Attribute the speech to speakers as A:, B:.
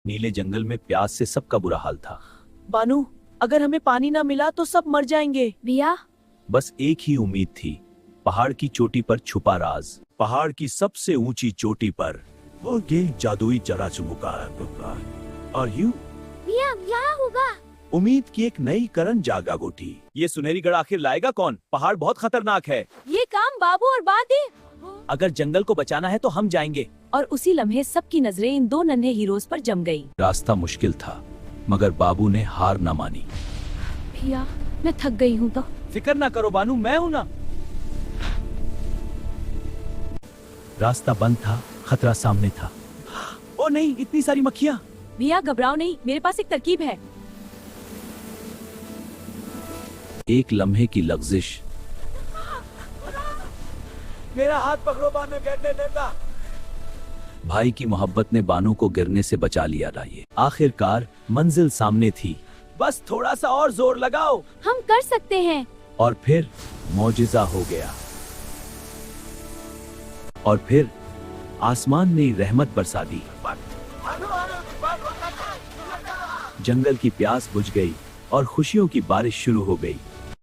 A: नीले जंगल में प्यास से सबका बुरा हाल था।
B: बानू, अगर हमें पानी ना मिला तो सब मर जाएंगे।
C: भैया,
A: बस एक ही उम्मीद थी, पहाड़ की चोटी पर छुपा राज। पहाड़ की सबसे ऊंची चोटी पर वो एक जादुई चरा चुमुका और यूं
C: भैया क्या होगा?
A: उम्मीद की एक नई करन जागा उठी। ये सुनहरी गढ़ आखिर लाएगा कौन? पहाड़ बहुत खतरनाक है।
C: ये काम बाबू और बादी।
B: अगर जंगल को बचाना है तो हम जाएंगे।
D: और उसी लम्हे सबकी नजरें इन दो नन्हे हीरोज पर जम गई।
A: रास्ता मुश्किल था मगर बाबू ने हार न मानी।
C: भैया मैं थक गई हूँ तो।
B: फिक्र ना करो बानू, मैं हूँ ना।
A: रास्ता बंद था, खतरा सामने था।
B: ओ नहीं, इतनी सारी मक्खियाँ।
D: भैया घबराओ नहीं, मेरे पास एक तरकीब है।
A: एक लम्हे की लग्जिश।
B: मेरा हाथ पकड़ो, बानू गिरने देगा।
A: भाई की मोहब्बत ने बानू को गिरने से बचा लिया था। ये आखिरकार मंजिल सामने थी।
B: बस थोड़ा सा और जोर लगाओ।
C: हम कर सकते हैं।
A: और फिर मौजिज़ा हो गया। और फिर आसमान ने रहमत बरसा दी। जंगल की प्यास बुझ गई और खुशियों की बारिश शुरू हो गई।